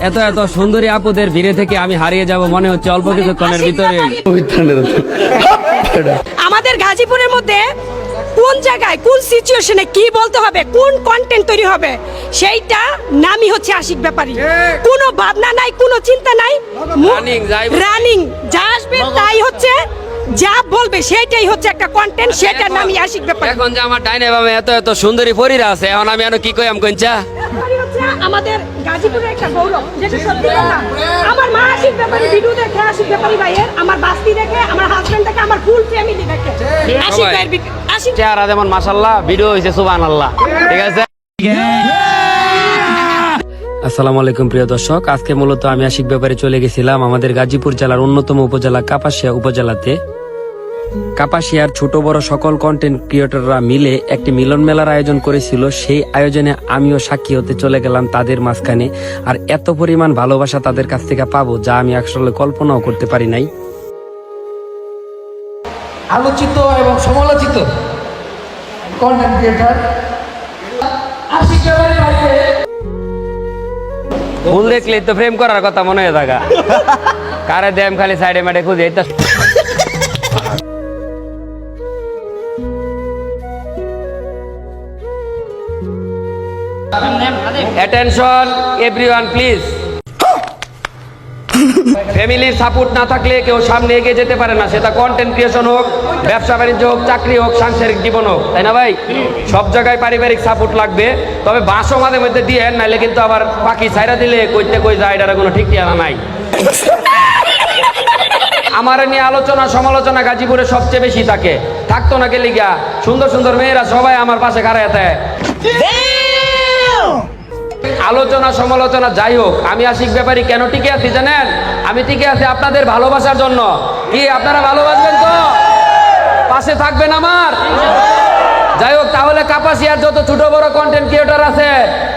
এত এত সুন্দরী আপুদের ভিড়ে থেকে আমি হারিয়ে যাব মনে হচ্ছে অল্প কিছুক্ষণের ভিতরে। আমাদের গাজীপুরের মধ্যে কোন জায়গায় কোন সিচুয়েশনে কি বলতে হবে, কোন কন্টেন্ট তৈরি হবে, সেইটা নামই হচ্ছে আশিক ব্যাপারী। কোনো ভাবনা নাই, কোনো চিন্তা নাই, রানিং যা আসবে তাই হচ্ছে, যা বলবে সেটাই হচ্ছে একটা কন্টেন্ট, সেটার নামই আশিক ব্যাপারী। এখন যে আমার ডাইনে বামে এত এত সুন্দরী পরীরা আছে, এখন আমি কি কইম কইঞ্চা? আমাদের গাজীপুরের একটা গৌরব, যেটা সত্যি কথা। আমার মা আশিক ব্যাপারী ভিডিও দেখে, আশিক ব্যাপারী ভাইয়ের, আমার বাস্তি দেখে, আমার হাজবেন্ড দেখে, আমার ফুল ফ্যামিলি দেখে আশিক ভাইয়ের আশিক চেহারা যেমন মাশাআল্লাহ, ভিডিও হইছে সুবহানাল্লাহ। ঠিক আছে। আসসালামু আলাইকুম প্রিয় দর্শক, আজকে মূলত আমি আশিক ব্যাপারে চলে গেছিলাম আমাদের গাজীপুর জেলার অন্যতম উপজেলা কাপাসিয়া উপজেলাতে। কাপাসিয়ার ছোট বড় সকল কন্টেন্ট ক্রিয়েটররা মিলে একটি মিলন মেলার আয়োজন করেছিল। সেই আয়োজনে আমিও সাক্ষী হতে চলে গেলাম তাদের মাঝখানে। আর এত পরিমাণ ভালোবাসা তাদের কাছ থেকে পাবো যা আমি আসলে কল্পনাও করতে পারি নাই। আলোচিত এবং সমালোচিত কন্টেন্ট ক্রিয়েটর আশিক ব্যাপারী ভাইকে ফুল দেখলে তো প্রেম করার কথা মনে হয়ে থাকা। কারে দেম খালি সাইডে মাঠে খুঁজে অ্যাটেনশন এভরিওয়ান প্লিজ। ফ্যামিলির সাপোর্ট না থাকলে কেউ সামনে এগিয়ে যেতে পারে না, সেটা কন্টেন্ট ক্রিয়েশন হোক, ব্যবসা বাণিজ্য হোক, চাকরি হোক, সাংসারিক জীবন হোক, তাই না ভাই? সব জায়গায় পারিবারিক সাপোর্ট লাগবে। তবে বাসও মাঝে মধ্যে দিয়ে, নাইলে কিন্তু আবার পাখি ছাইরা দিলে কইতে কই যায়, এটার কোনো ঠিক ঠিকানা নাই। আমার নিয়ে আলোচনা সমালোচনা গাজীপুরে সবচেয়ে বেশি থাকে, থাকতো না গেলে গিয়া সুন্দর সুন্দর মেয়েরা সবাই আমার পাশে খাড়ায় থাকে। আলোচনা সমালোচনা যাই হোক, আমি আশিক ব্যাপারী কেন টিকে আছি জানেন? আমি টিকে আছি আপনাদের ভালোবাসার জন্য। কি আপনারা ভালোবাসবেন তো? পাশে থাকবেন আমার? যাই হোক, তাহলে কাপাসিয়ার যত ছোট বড় কন্টেন্ট ক্রিয়েটর আছে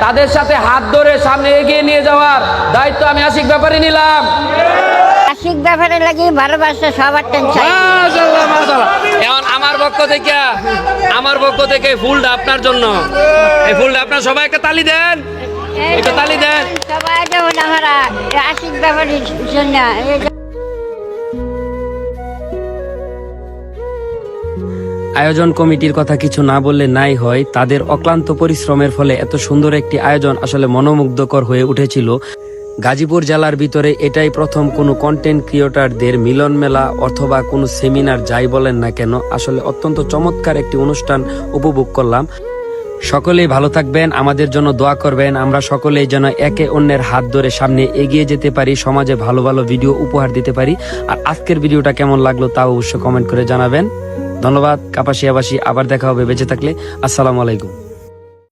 তাদের সাথে হাত ধরে সামনে এগিয়ে নিয়ে যাওয়ার দায়িত্ব আমি আশিক ব্যাপারী নিলাম। আশিক ব্যাপারে লাগি ভালোবাসা সবার টেনশন। এখন আমার পক্ষ থেকে ফুলটা আপনার জন্য। এই ফুলটা আপনার সবাই একটা তালি দেন, একটা তালি দেন সবাই। যেমন আমরা আশিক ব্যাপারীর জন্য আয়োজন কমিটির কথা কিছু না বললে নাই হয়। তাদের অক্লান্ত পরিশ্রমের ফলে এত সুন্দর একটি আয়োজন আসলে মনোমুগ্ধকর হয়ে উঠেছিল। গাজীপুর জেলার ভিতরে এটাই প্রথম কোনো কন্টেন্ট ক্রিয়েটরদের মিলন মেলা অথবা কোনো সেমিনার যাই বলেন না কেন, আসলে অত্যন্ত চমৎকার একটি অনুষ্ঠান উপভোগ করলাম। সকলেই ভালো থাকবেন, আমাদের জন্য দোয়া করবেন, আমরা সকলেই যেন একে অন্যের হাত ধরে সামনে এগিয়ে যেতে পারি, সমাজে ভালো ভালো ভিডিও উপহার দিতে পারি। আর আজকের ভিডিওটা কেমন লাগলো তাও অবশ্যই কমেন্ট করে জানাবেন। ধন্যবাদ কাপাসিয়াবাসী, আবার দেখা হবে বেঁচে থাকলে। আসসালামু আলাইকুম।